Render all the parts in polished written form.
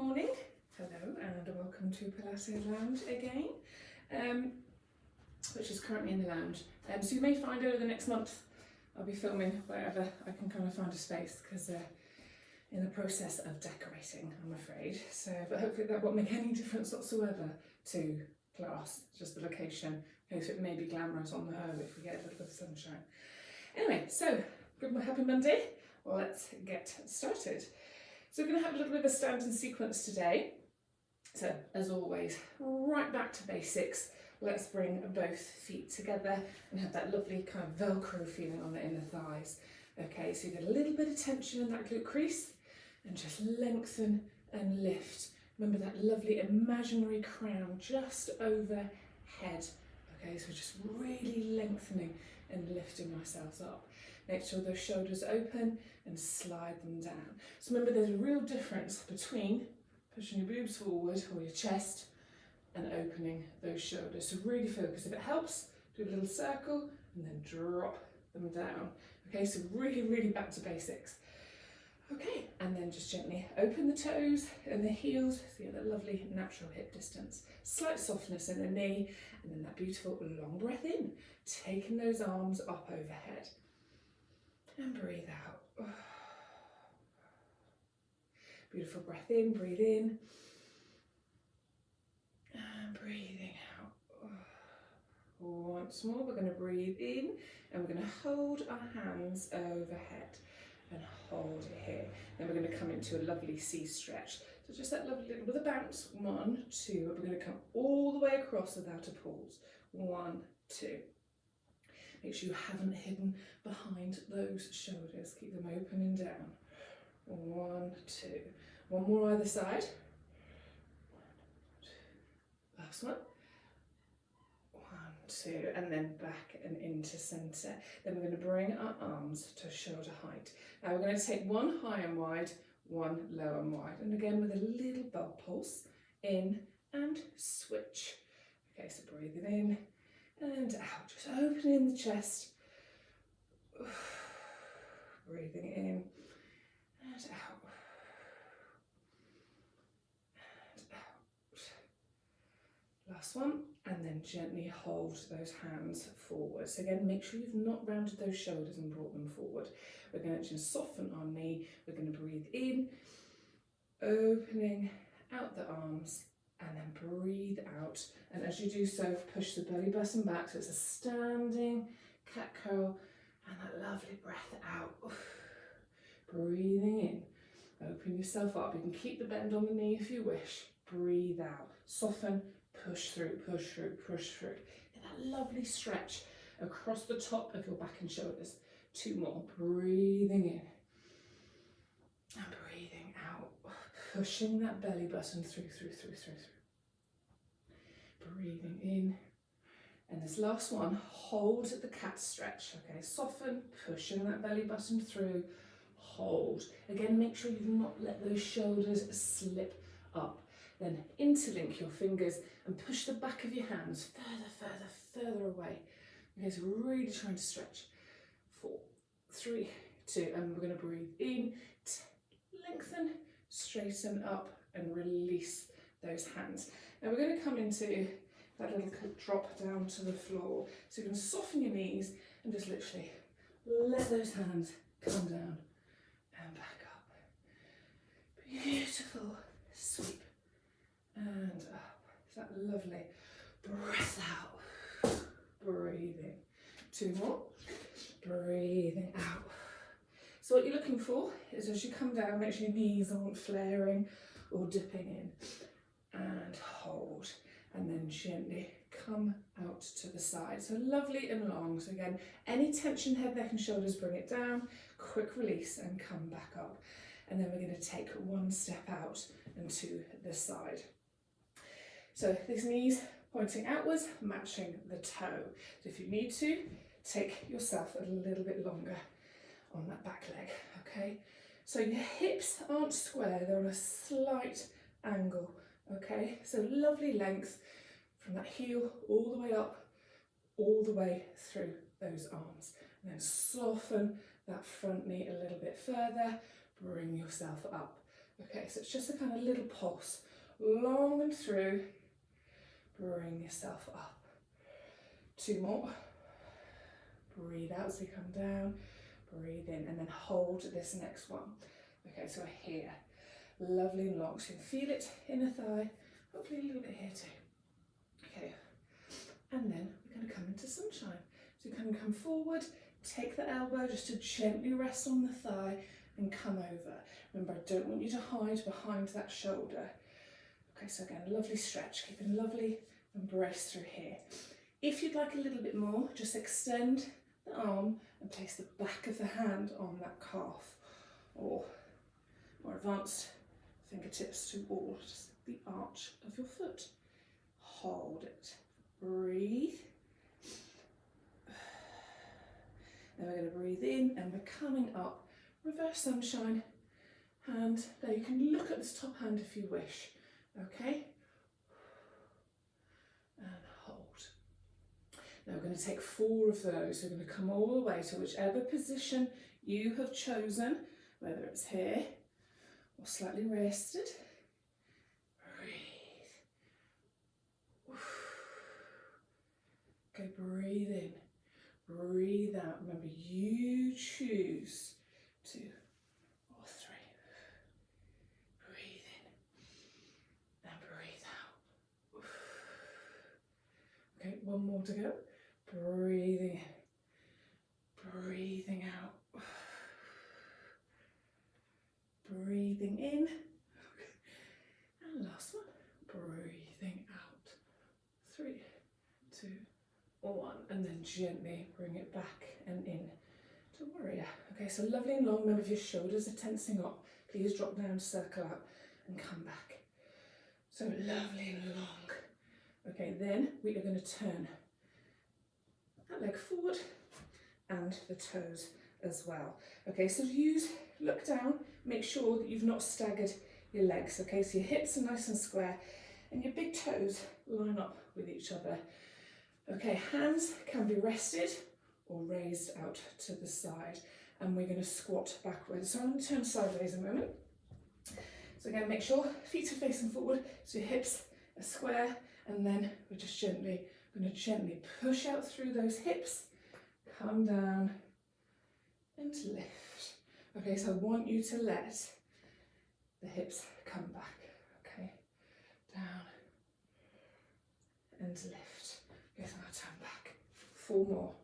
morning, hello and welcome to Pilates Lounge again, which is currently in the lounge. So you may find over the next month I'll be filming wherever I can kind of find a space because in the process of decorating, I'm afraid. So, but hopefully that won't make any difference whatsoever to class, just the location. Okay, so it may be glamorous on the whole if we get a little bit of sunshine. Anyway, so good happy Monday. Well, let's get started. So we're going to have a little bit of a standing sequence today. So as always, right back to basics. Let's bring both feet together and have that lovely kind of Velcro feeling on the inner thighs. Okay, so you get a little bit of tension in that glute crease and just lengthen and lift. Remember that lovely imaginary crown just overhead. Okay, so just really lengthening and lifting ourselves up. Make sure those shoulders open and slide them down. So remember, there's a real difference between pushing your boobs forward or your chest and opening those shoulders. So really focus. If it helps, do a little circle and then drop them down. Okay, so really back to basics. Okay, and then just gently open the toes and the heels, so you get that lovely natural hip distance. Slight softness in the knee, and then that beautiful long breath in, taking those arms up overhead. And breathe out. Beautiful breath in, breathe in. And breathing out. Once more, we're going to breathe in and we're going to hold our hands overhead and hold it here. Then we're going to come into a lovely C stretch. So just that lovely little with a bounce. 1, 2, but we're going to come all the way across without a pause. 1, 2. Make sure you haven't hidden behind those shoulders. Keep them open and down. 1, 2. One more either side. 1, 2. Last one. 1, 2. And then back and into centre. Then we're going to bring our arms to shoulder height. Now we're going to take one high and wide, one low and wide. And again with a little belt pulse. In and switch. Okay, so breathing in and out, just opening the chest, breathing in and out, and out. Last one, and then gently hold those hands forward. So again, make sure you've not rounded those shoulders and brought them forward. We're going to just soften our knee, we're going to breathe in, opening out the arms, and then breathe out. And as you do so, push the belly button back. So it's a standing cat curl and that lovely breath out. Breathing in. Open yourself up. You can keep the bend on the knee if you wish. Breathe out. Soften, push through, push through, push through. Get that lovely stretch across the top of your back and shoulders. 2 more. Breathing in. And breathing out. Pushing that belly button through. Breathing in. And this last one, hold the cat stretch. Okay, soften, pushing that belly button through, hold. Again, make sure you've not let those shoulders slip up. Then interlink your fingers and push the back of your hands further away. Okay, so really trying to stretch. 4, 3, 2, and we're going to breathe in, lengthen, straighten up and release those hands. Now we're going to come into that little drop down to the floor. So you can soften your knees and just literally let those hands come down and back up. Beautiful sweep and up. Is that lovely? Breath out. Breathing. 2 more. Breathing out. So what you're looking for is as you come down, make sure your knees aren't flaring or dipping in. And hold. And then gently come out to the side. So lovely and long. So again, any tension, head, neck and shoulders, bring it down. Quick release and come back up. And then we're going to take 1 step out and to the side. So these knees pointing outwards, matching the toe. So if you need to, take yourself a little bit longer on that back leg, okay? So your hips aren't square, they're on a slight angle, okay? So lovely length from that heel all the way up, all the way through those arms. And then soften that front knee a little bit further, bring yourself up. Okay, so it's just a kind of little pulse, long and through. Bring yourself up. 2 more. Breathe out as we come down. Breathe in and then hold this next one. Okay, so here, lovely and long. So you can feel it in the thigh, hopefully a little bit here too. Okay, and then we're going to come into sunshine. So you can come forward, take the elbow just to gently rest on the thigh and come over. Remember, I don't want you to hide behind that shoulder. Okay, so again, lovely stretch, keep a lovely embrace through here. If you'd like a little bit more, just extend the arm and place the back of the hand on that calf, or more advanced, fingertips towards the arch of your foot. Hold it, breathe. Then we're going to breathe in and we're coming up, reverse sunshine, hand. Now you can look at this top hand if you wish, okay? And hold. Now we're going to take 4 of those. We're going to come all the way to whichever position you have chosen, whether it's here or slightly rested. Breathe. Okay, breathe in, breathe out. Remember, you choose 2 or 3. Breathe in and breathe out. Okay, 1 more to go. Breathing in, breathing out. Breathing in, and last one, breathing out. 3, 2, 1, and then gently bring it back and in to warrior. Okay, so lovely and long. Remember, if your shoulders are tensing up, please drop down, circle out, and come back. So lovely and long. Okay, then we are going to turn that leg forward and the toes as well. Okay, so look down, make sure that you've not staggered your legs. Okay, so your hips are nice and square and your big toes line up with each other. Okay, hands can be rested or raised out to the side, and we're going to squat backwards. So I'm going to turn sideways a moment. So again, make sure feet are facing forward, so your hips are square, and then we're just going to gently push out through those hips, come down and lift. Okay, so I want you to let the hips come back. Okay, down and lift. Okay, so now turn back. 4 more.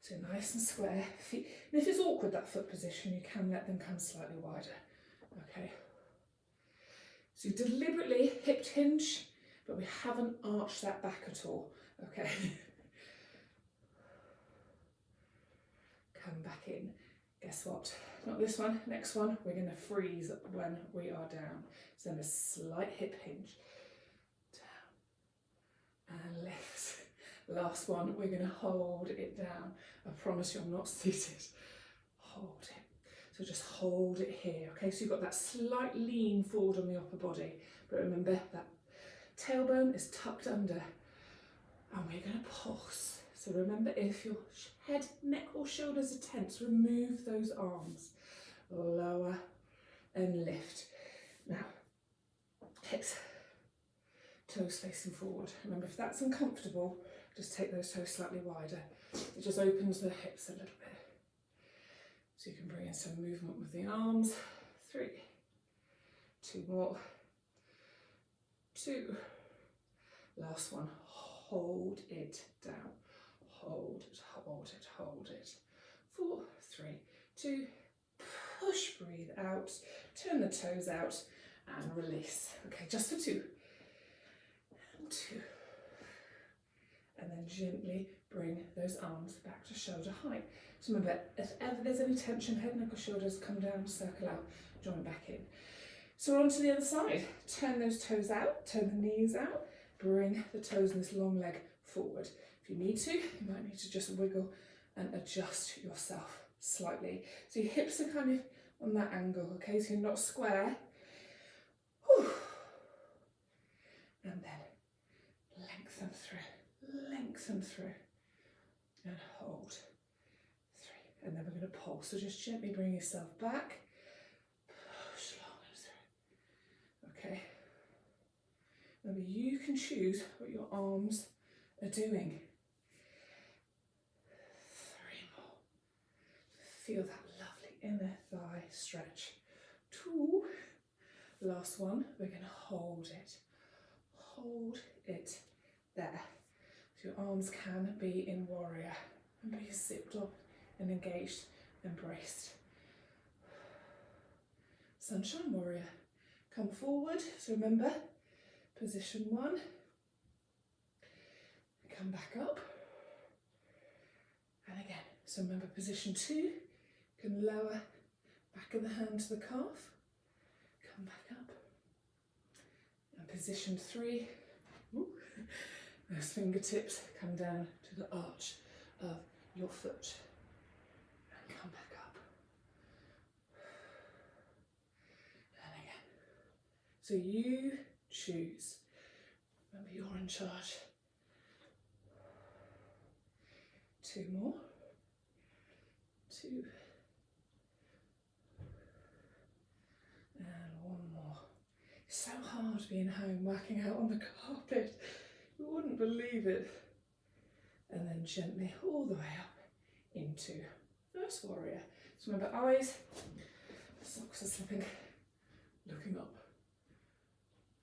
So nice and square feet. And if it's awkward, that foot position, you can let them come slightly wider. Okay. So deliberately hipped hinge, but we haven't arched that back at all. Okay. Come back in. Guess what? Not this one, next one. We're going to freeze when we are down. So then a slight hip hinge. Down and lift. Last one, we're going to hold it down. I promise you I'm not seated. Hold it. So just hold it here. Okay, so you've got that slight lean forward on the upper body. But remember, that tailbone is tucked under. And we're going to pulse. So remember, if your head, neck or shoulders are tense, remove those arms. Lower and lift. Now, hips, toes facing forward. Remember, if that's uncomfortable, just take those toes slightly wider. It just opens the hips a little bit. So you can bring in some movement with the arms. 3, 2 more. 2. Last one. Hold it down. Hold it, hold it, hold it. 4, 3, 2. Push, breathe out. Turn the toes out and release. Okay, just for 2. And 2. And then gently bring those arms back to shoulder height. So remember, if ever there's any tension, head, neck or shoulders, come down, circle out, join back in. So we're on to the other side. Turn those toes out, turn the knees out, bring the toes in this long leg forward. If you need to, you might need to just wiggle and adjust yourself slightly. So your hips are kind of on that angle, okay? So you're not square. Whew. And then lengthen through and hold. 3, and then we're going to pulse. So just gently bring yourself back, push long and through. Remember, you can choose what your arms are doing. 3 more. Feel that lovely inner thigh stretch. 2. Last one, we're going to hold it. Hold it there. So your arms can be in warrior and be zipped up and engaged and braced. Sunshine warrior. Come forward. So remember, position 1. Come back up. And again. So remember, position 2. You can lower back of the hand to the calf. Come back up. And position 3. Those fingertips come down to the arch of your foot. And come back up. And again. So you choose. Remember, you're in charge. 2 more. 2. And 1 more. It's so hard being home, working out on the carpet. You wouldn't believe it. And then gently all the way up into first warrior. So remember, eyes, socks are slipping, looking up.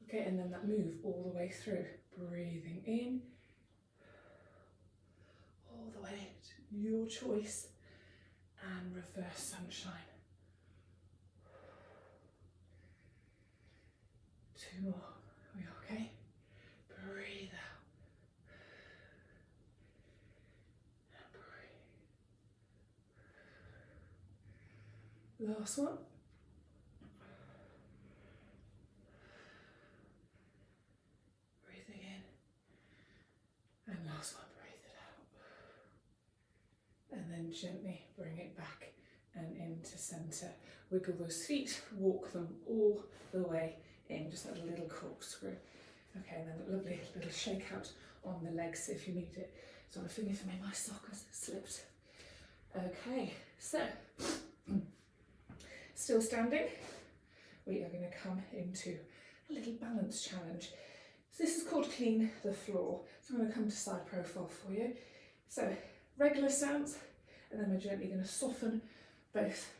Okay, and then that move all the way through. Breathing in, all the way to your choice, and reverse sunshine. 2 more. Are we okay? Breathe out. And breathe. Last one. Breathing in. And last one, breathe it out. And then gently bring it back and into centre. Wiggle those feet, walk them all the way in, just like a little corkscrew. Okay, and then a lovely little shake out on the legs if you need it. So on a finger for me, my sock has slipped. Okay, so still standing, we are going to come into a little balance challenge. So this is called clean the floor. So I'm going to come to side profile for you. So regular stance, and then we're gently going to soften both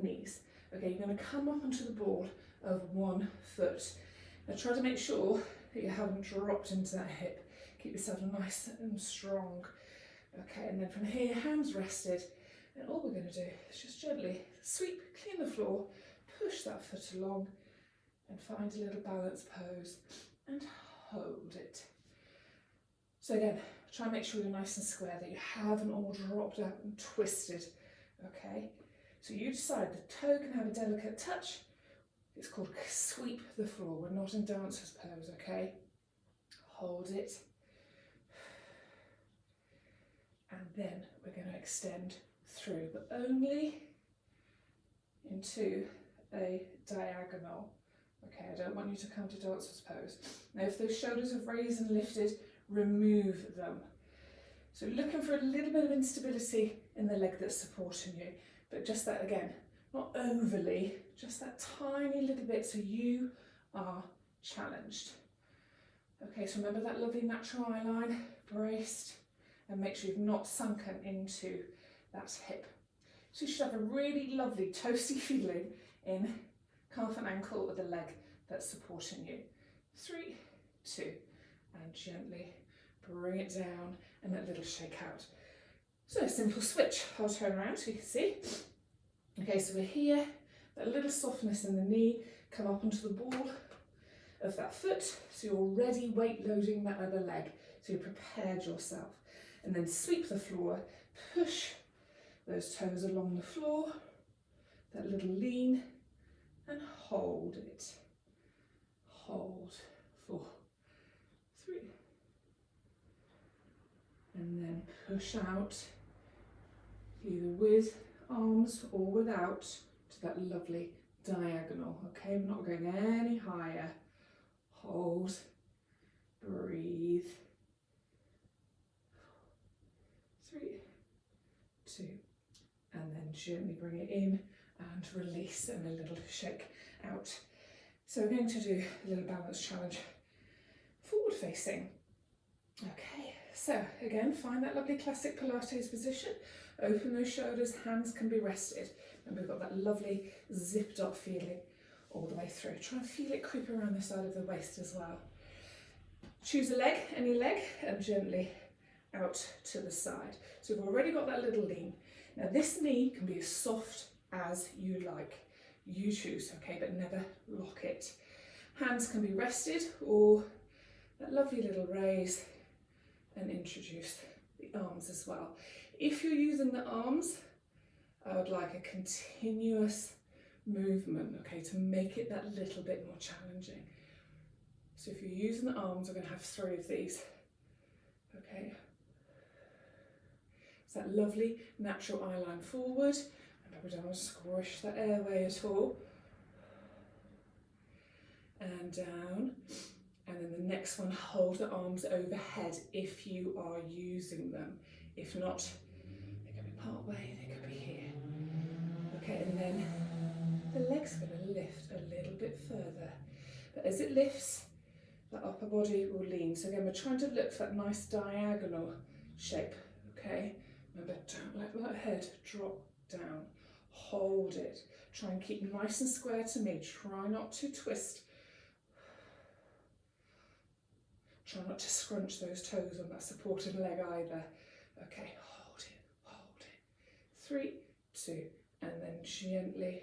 knees. Okay, you're going to come up onto the ball of 1 foot. Now try to make sure that you haven't dropped into that hip. Keep yourself nice and strong. Okay, and then from here, hands rested. And all we're going to do is just gently sweep, clean the floor, push that foot along, and find a little balance pose and hold it. So again, try and make sure you're nice and square, that you haven't all dropped out and twisted. Okay, so you decide the toe can have a delicate touch. It's called sweep the floor. We're not in dancer's pose, okay? Hold it. And then we're going to extend through, but only into a diagonal. Okay, I don't want you to come to dancer's pose. Now, if those shoulders have raised and lifted, remove them. So looking for a little bit of instability in the leg that's supporting you, but just that again, not overly, just that tiny little bit so you are challenged. Okay, so remember that lovely natural eye line, braced, and make sure you've not sunken into that hip. So you should have a really lovely toasty feeling in calf and ankle with the leg that's supporting you. 3, 2, and gently bring it down and that little shake out. So a simple switch. I'll turn around so you can see. Okay, so we're here, that little softness in the knee, come up onto the ball of that foot, so you're already weight loading that other leg, so you've prepared yourself. And then sweep the floor, push those toes along the floor, that little lean, and hold it. Hold. 4, 3. And then push out, either with arms or without, to that lovely diagonal. Okay, we're not going any higher. Hold, breathe. 3, 2, and then gently bring it in and release, and a little shake out. So we're going to do a little balance challenge. forward facing. Okay, so again, find that lovely classic Pilates position. Open those shoulders, hands can be rested. And we've got that lovely zipped up feeling all the way through. Try and feel it creep around the side of the waist as well. Choose a leg, any leg, and gently out to the side. So we've already got that little lean. Now this knee can be as soft as you like. You choose, okay, but never lock it. Hands can be rested, or that lovely little raise, and introduce the arms as well. If you're using the arms, I would like a continuous movement, okay, to make it that little bit more challenging. So if you're using the arms, we're going to have 3 of these, okay. It's that lovely natural eye line forward, and we don't want to squish that airway at all. And down, and then the next one, hold the arms overhead if you are using them. If not, they can be part way, they could be here. Okay, and then the leg's going to lift a little bit further. But as it lifts, the upper body will lean. So again, we're trying to look for that nice diagonal shape, okay? Remember, don't let that head drop down. Hold it. Try and keep nice and square to me. Try not to twist. Try not to scrunch those toes on that supported leg either. Okay, hold it, hold it. 3, 2, and then gently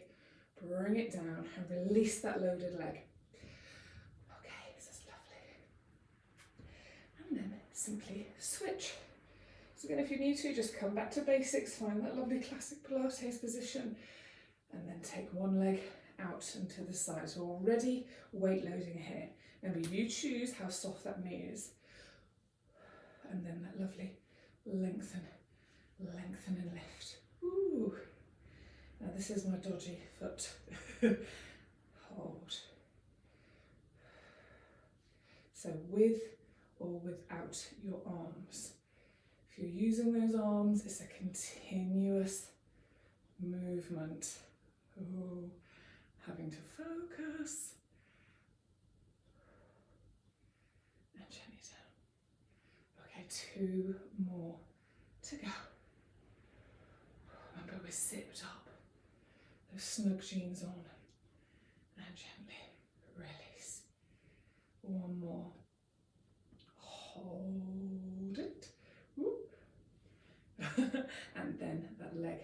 bring it down and release that loaded leg. Okay, this is lovely. And then simply switch. So again, if you need to, just come back to basics, find that lovely classic Pilates position, and then take one leg out and to the side. So already weight loading here. Remember, you choose how soft that knee is. And then that lovely lengthen, lengthen and lift. Ooh. Now this is my dodgy foot. Hold. So with or without your arms. If you're using those arms, it's a continuous movement. Ooh. Having to focus. And gently down. Okay, 2 more to go. Remember, we're zipped up. Those snug jeans on. And gently release. 1 more. Hold it. And then that leg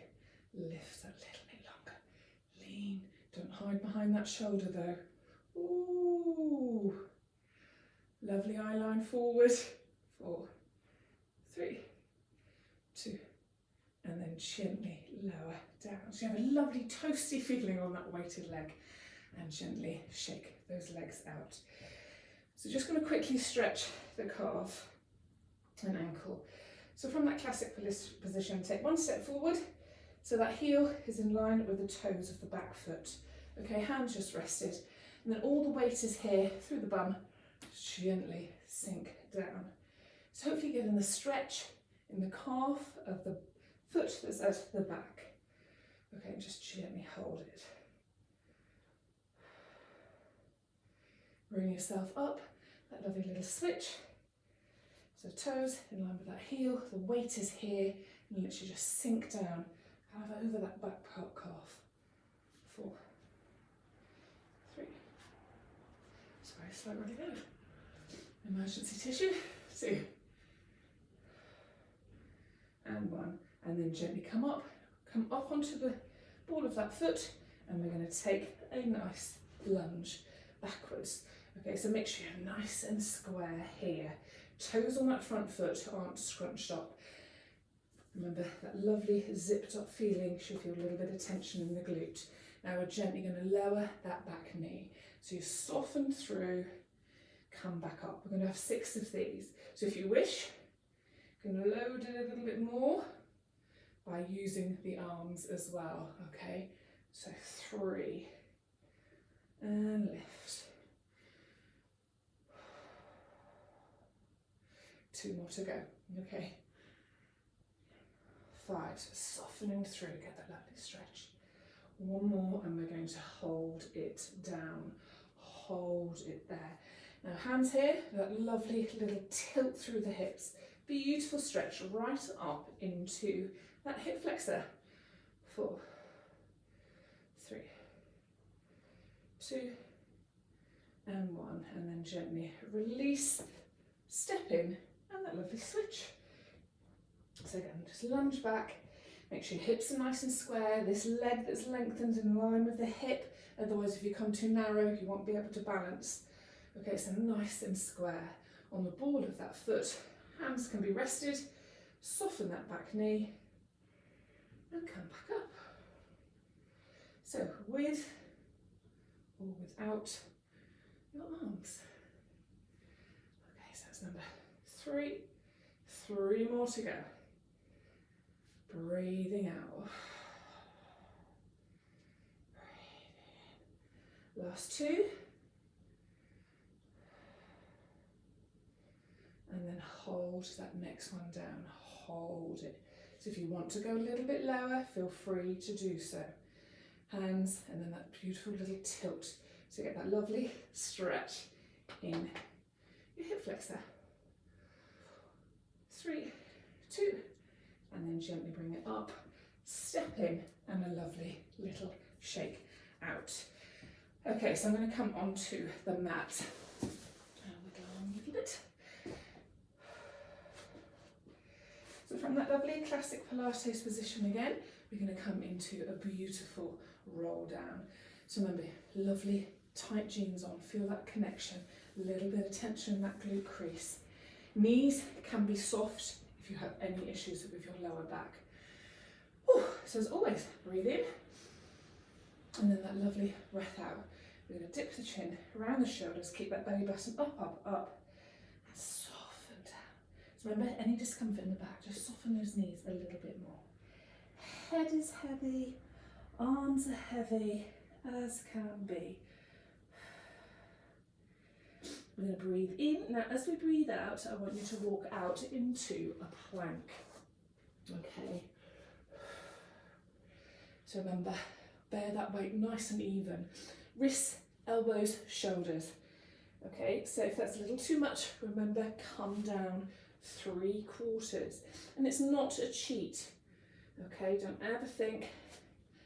lifts a little bit longer. Lean. Don't hide behind that shoulder though. Ooh. Lovely eye line forward. 4, 3, 2, and then gently lower down. So you have a lovely toasty feeling on that weighted leg, and gently shake those legs out. So just going to quickly stretch the calf and ankle. So from that classic position, take 1 step forward, so that heel is in line with the toes of the back foot. Okay, hands just rested, and then all the weight is here through the bum. Gently sink down. So hopefully getting the stretch in the calf of the foot that's at the back. Okay, just gently hold it. Bring yourself up, that lovely little switch. So toes in line with that heel, the weight is here, and literally just sink down, kind of over that back part calf. 4, 3, sorry, slow, ready, go. Emergency tissue, 2, and 1, and then gently come up onto the ball of that foot, and we're going to take a nice lunge backwards. Okay, so make sure you're nice and square here. Toes on that front foot aren't scrunched up. Remember that lovely zipped up feeling, should feel a little bit of tension in the glute. Now we're gently going to lower that back knee. So you soften through, come back up. We're going to have 6 of these. So if you wish, you can load it a little bit more by using the arms as well, okay? So 3, and lift. 2 more to go, okay? 5, so softening through, get that lovely stretch. 1 more, and we're going to hold it down. Hold it there. Now hands here, that lovely little tilt through the hips. Beautiful stretch right up into that hip flexor. 4, 3, 2, and 1. And then gently release, step in, and that lovely switch. So again, just lunge back. Make sure your hips are nice and square. This leg that's lengthened in line with the hip. Otherwise, if you come too narrow, you won't be able to balance. Okay, so nice and square on the ball of that foot. Hands can be rested. Soften that back knee and come back up. So with or without your arms. Okay, so that's number 3. 3 more to go. Breathing out. Breathing in. Last 2. And then hold that next one down. Hold it. So if you want to go a little bit lower, feel free to do so. Hands, and then that beautiful little tilt. So get that lovely stretch in your hip flexor. 3, 2, and then gently bring it up, step in, and a lovely little shake out. Okay, so I'm going to come onto the mat. And we'll go on a little bit. So from that lovely classic Pilates position again, we're going to come into a beautiful roll down. So remember, lovely tight jeans on, feel that connection, a little bit of tension in that glute crease. Knees can be soft if you have any issues with your lower back. Whew. So as always, breathe in, and then that lovely breath out. We're going to dip the chin around the shoulders, keep that belly button up, up, up, and soften down. So remember, any discomfort in the back, just soften those knees a little bit more. Head is heavy, arms are heavy as can be. We're going to breathe in. Now, as we breathe out, I want you to walk out into a plank. Okay. So remember, bear that weight nice and even. Wrists, elbows, shoulders. Okay, so if that's a little too much, remember, come down 3/4. And it's not a cheat. Okay, don't ever think,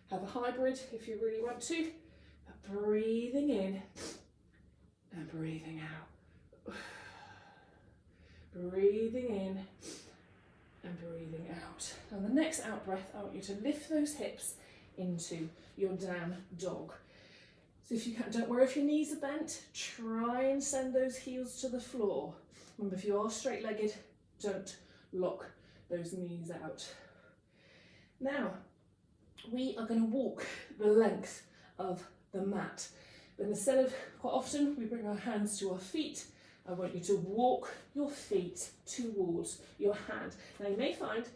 have a hybrid if you really want to, but breathing in and breathing out. Breathing in and breathing out. On the next out breath, I want you to lift those hips into your down dog. So if you can't, don't worry if your knees are bent, try and send those heels to the floor. Remember, if you are straight-legged, don't lock those knees out. Now, we are going to walk the length of the mat. But instead of, quite often, we bring our hands to our feet, I want you to walk your feet towards your hand. Now you may find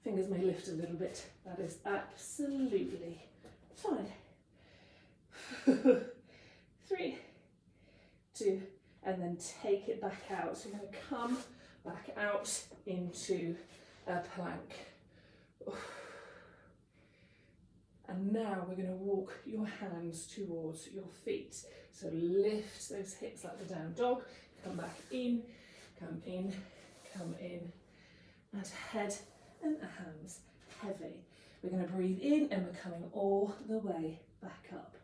fingers may lift a little bit. That is absolutely fine. 3, 2, and then take it back out. So you're going to come back out into a plank. And now we're going to walk your hands towards your feet. So lift those hips like the down dog. Come back in, come in, come in. And head and hands heavy. We're going to breathe in and we're coming all the way back up.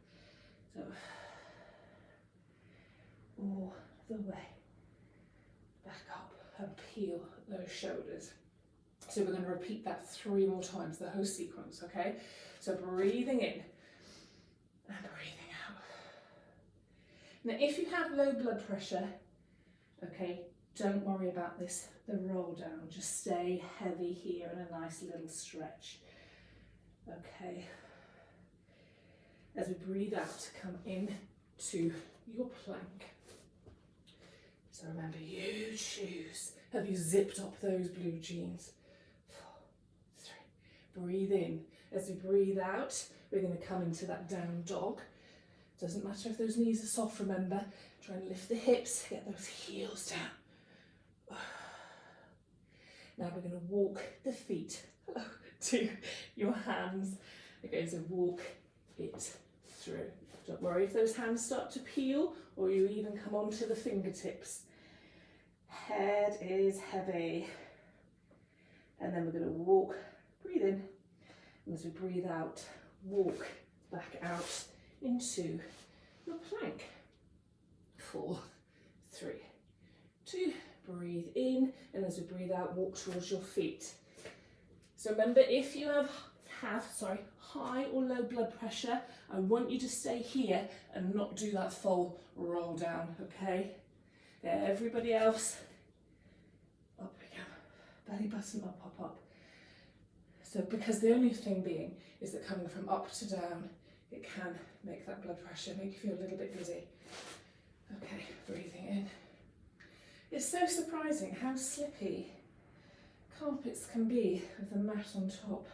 So all the way back up and peel those shoulders. So we're going to repeat that 3 more times, the whole sequence, okay? So breathing in and breathing out. Now if you have low blood pressure, okay, don't worry about this, the roll down. Just stay heavy here and a nice little stretch. Okay. As we breathe out, come in to your plank. So remember, you choose. Have you zipped up those blue jeans? 4, 3. Breathe in. As we breathe out, we're going to come into that down dog. Doesn't matter if those knees are soft, remember. Try and lift the hips, get those heels down. Now we're going to walk the feet to your hands. Okay, so walk it through. Don't worry if those hands start to peel or you even come onto the fingertips. Head is heavy. And then we're going to walk, breathe in, and as we breathe out, walk back out into your plank. 4, 3, 2, breathe in, and as we breathe out, walk towards your feet. So remember, if you have high or low blood pressure, I want you to stay here and not do that full roll down, okay? Everybody else, up we go. Belly button up, up, up. So because the only thing being is that coming from up to down, it can make that blood pressure, make you feel a little bit giddy. Okay, breathing in. It's so surprising how slippy carpets can be with the mat on top.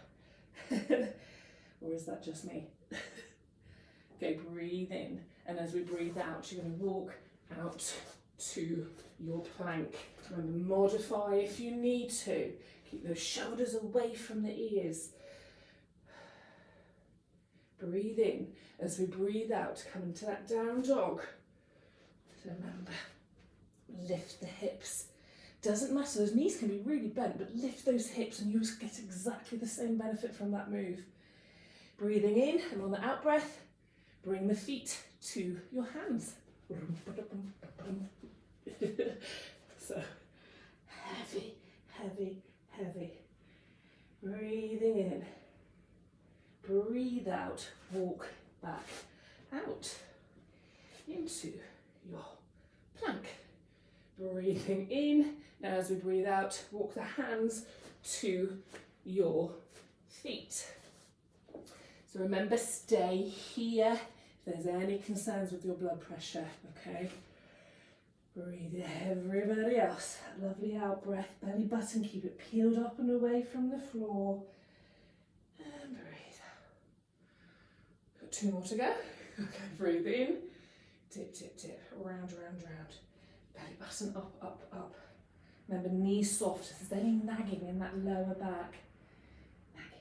Or is that just me? Okay, breathe in, and as we breathe out, you're going to walk out to your plank. Remember, modify if you need to. Keep those shoulders away from the ears. Breathe in. As we breathe out, come into that down dog. So remember, lift the hips. Doesn't matter, those knees can be really bent, but lift those hips and you'll get exactly the same benefit from that move. Breathing in, and on the out breath, bring the feet to your hands. So, heavy, heavy, heavy. Breathing in. Breathe out, walk back out into your plank. Breathing in, now as we breathe out, walk the hands to your feet. So remember, stay here if there's any concerns with your blood pressure, okay? Breathe in, everybody else. That lovely out breath, belly button, keep it peeled up and away from the floor. And breathe. Got 2 more to go. Okay, breathe in. Dip, dip, dip. Round, round, round. Belly button up, up, up. Remember, knees soft. If there's any nagging in that lower back.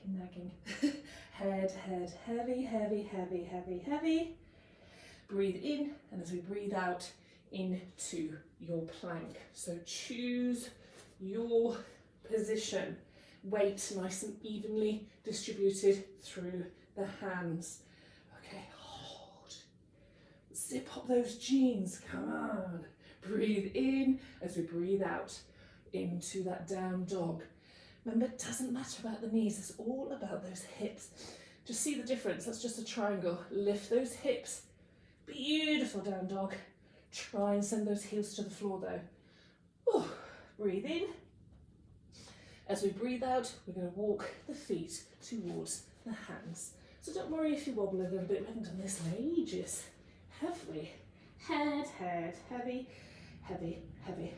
Nagging. Head, head, heavy, heavy, heavy, heavy, heavy. Breathe in, and as we breathe out, into your plank. So choose your position. Weight nice and evenly distributed through the hands. Okay, hold. Zip up those jeans, come on. Breathe in as we breathe out into that down dog. Remember, it doesn't matter about the knees, it's all about those hips. Just see the difference, that's just a triangle. Lift those hips, beautiful down dog. Try and send those heels to the floor though. Ooh, breathe in. As we breathe out, we're going to walk the feet towards the hands. So don't worry if you wobble a little bit, we haven't done this in ages. Heavy, head, head, heavy, heavy, heavy.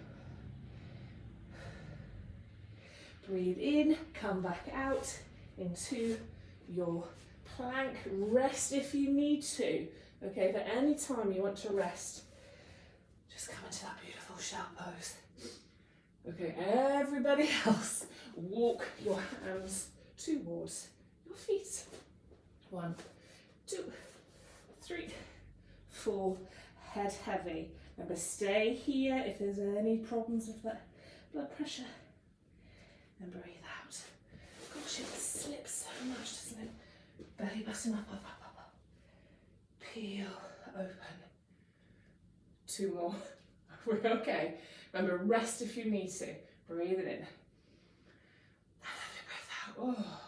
Breathe in, come back out into your plank. Rest if you need to. Okay, for any time you want to rest, just come into that beautiful shell pose. Okay, everybody else, walk your hands towards your feet. 1, 2, 3, 4, head heavy. Remember, stay here if there's any problems with that blood pressure. And breathe out. Gosh, it slips so much, doesn't it? Belly button up, up, up, up, up. Peel open. 2 more. We're okay. Remember, rest if you need to. Breathe it in. Breath out. Oh.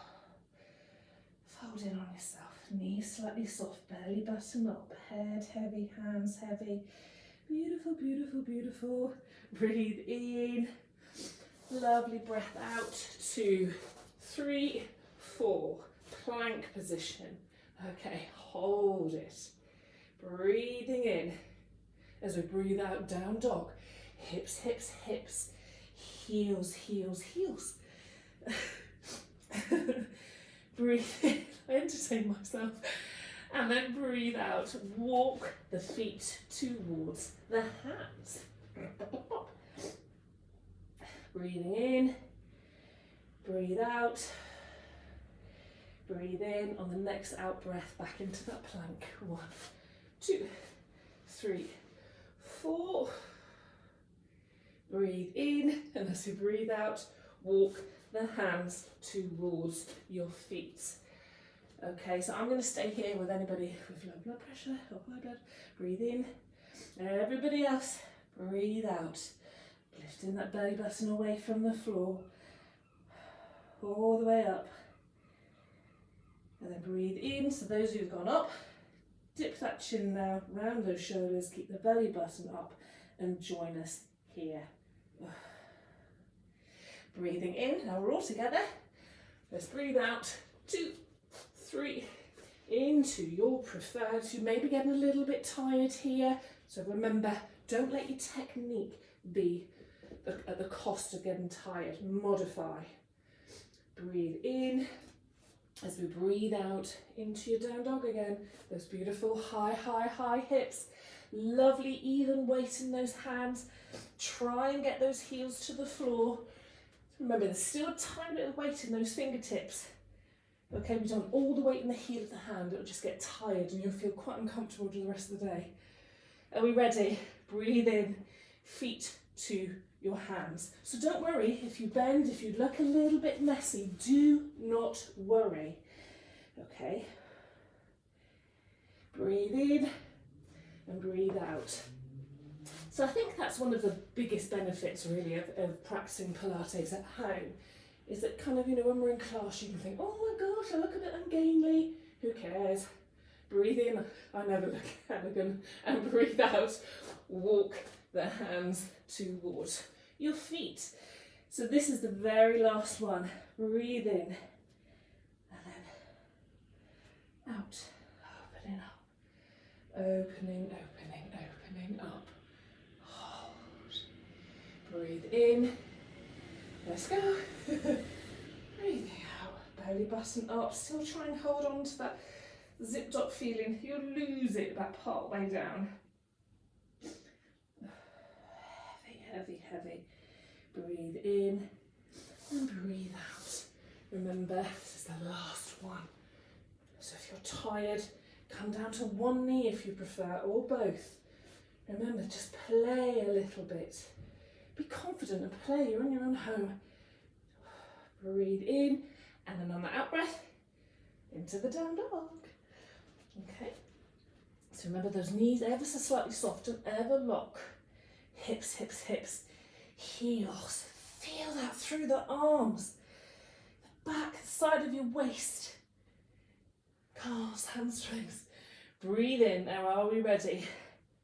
Fold in on yourself. Knees slightly soft, belly button up, head heavy, hands heavy. Beautiful, beautiful, beautiful. Breathe in. Lovely breath out. 2, 3, 4. Plank position. Okay, hold it. Breathing in. As we breathe out, down dog. Hips, hips, hips. Heels, heels, heels. Breathe in. I entertain myself. And then breathe out. Walk the feet towards the hands. Breathing in. Breathe out. Breathe in. On the next out breath, back into that plank. 1, 2, 3, 4. Breathe in, and as you breathe out, walk the hands towards your feet. Okay, so I'm going to stay here with anybody with low blood pressure or high blood. Breathe in. Everybody else, breathe out. Lifting that belly button away from the floor. All the way up. And then breathe in. So those who've gone up, dip that chin now, round those shoulders, keep the belly button up, and join us here. Breathing in, now we're all together. Let's breathe out, 2, 3, into your preferred. You may be getting a little bit tired here, so remember, don't let your technique be at the cost of getting tired. Modify. Breathe in. As we breathe out into your down dog again, those beautiful high, high, high hips. Lovely even weight in those hands. Try and get those heels to the floor. Remember, there's still a tiny bit of weight in those fingertips. Okay, we don't want all the weight in the heel of the hand. It'll just get tired and you'll feel quite uncomfortable during the rest of the day. Are we ready? Breathe in, feet to your hands. So don't worry if you bend, if you look a little bit messy, do not worry. Okay. Breathe in and breathe out. So I think that's one of the biggest benefits really of practicing Pilates at home, is that kind of, you know, when we're in class you can think, oh my gosh, I look a bit ungainly. Who cares? Breathe in, I never look elegant, and breathe out, walk the hands towards your feet. So this is the very last one. Breathe in, and then out, opening up, opening, opening, opening up. Breathe in, let's go. Breathing out, belly button up, still try and hold on to that zipped up feeling. You'll lose it that part way down. Heavy, heavy, heavy. Breathe in and breathe out. Remember, this is the last one. So if you're tired, come down to one knee if you prefer, or both. Remember, just play a little bit. Be confident and play, you're on your own home. Breathe in, and then on the out breath, into the down dog. Okay, so remember those knees ever so slightly soft, don't ever lock. Hips, hips, hips, heels. Feel that through the arms, the back, the side of your waist. Calves, hamstrings. Breathe in, now are we ready?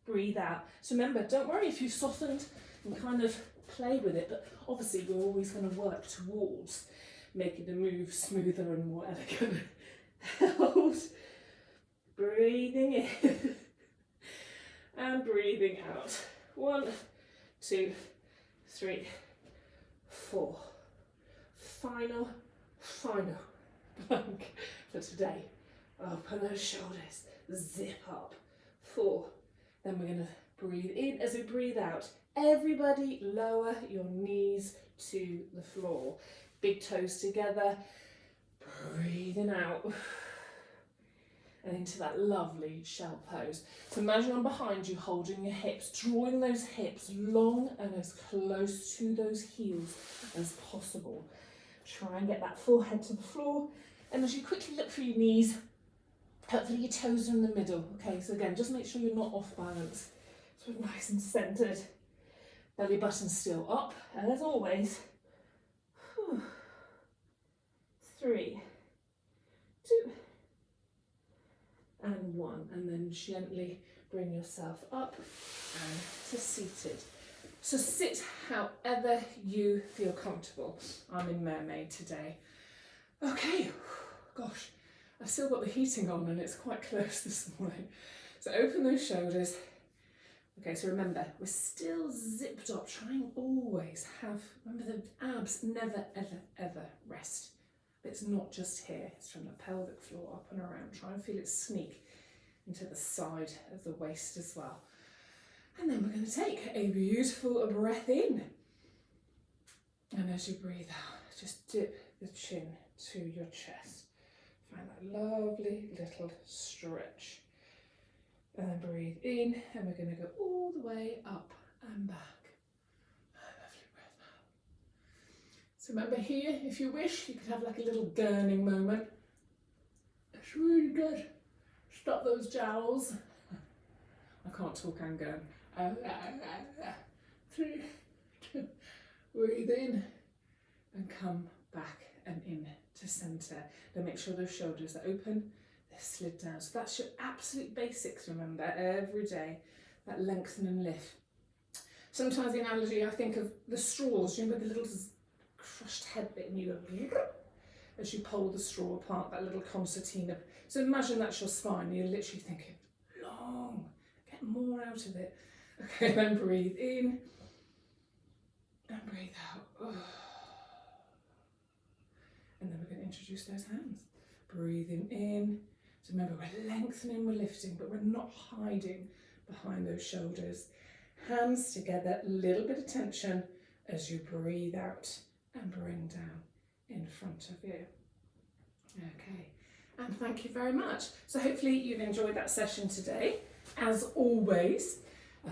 Breathe out. So remember, don't worry if you've softened and kind of play with it, but obviously we're always going to work towards making the move smoother and more elegant. Hold. Breathing in and breathing out. 1, 2, 3, 4. Final plank for today. Open those shoulders, zip up. 4. Then we're going to breathe in as we breathe out. Everybody lower your knees to the floor. Big toes together. Breathing out. And into that lovely shell pose. So imagine I'm behind you holding your hips, drawing those hips long and as close to those heels as possible. Try and get that forehead to the floor. And as you quickly look for your knees, hopefully your toes are in the middle. Okay, so again, just make sure you're not off balance. So we're nice and centered. Belly button still up. And as always, 3, 2, and 1. And then gently bring yourself up and to seated. So sit however you feel comfortable. I'm in mermaid today. Okay, gosh, I've still got the heating on and it's quite close this morning. So open those shoulders. Okay, so remember, we're still zipped up. Try and always have, remember the abs never, ever, ever rest. It's not just here, it's from the pelvic floor up and around. Try and feel it sneak into the side of the waist as well. And then we're going to take a beautiful breath in. And as you breathe out, just dip the chin to your chest. Find that lovely little stretch. And then breathe in, and we're going to go all the way up and back. Lovely breath out. So remember here, if you wish, you could have like a little gurning moment. It's really good. Stop those jowls. I can't talk and gurn. 3, 2, breathe in and come back and in to centre. Then make sure those shoulders are open, they're slid down. So that's your absolute basics, remember, every day, that lengthen and lift. Sometimes the analogy, I think of the straws, you remember the little crushed head bit and you go as you pull the straw apart, that little concertina. So imagine that's your spine, and you're literally thinking, long, get more out of it. Okay, then breathe in and breathe out. And then we're going to introduce those hands. Breathing in. So remember, we're lengthening, we're lifting, but we're not hiding behind those shoulders. Hands together, a little bit of tension as you breathe out and bring down in front of you. Okay, and thank you very much. So hopefully you've enjoyed that session today, as always.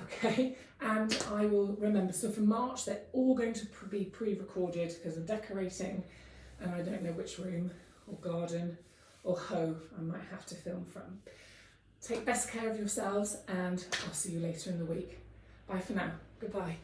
Okay, and I will remember, so for March, they're all going to be pre-recorded because I'm decorating, and I don't know which room or garden or hoe I might have to film from. Take best care of yourselves, and I'll see you later in the week. Bye for now. Goodbye.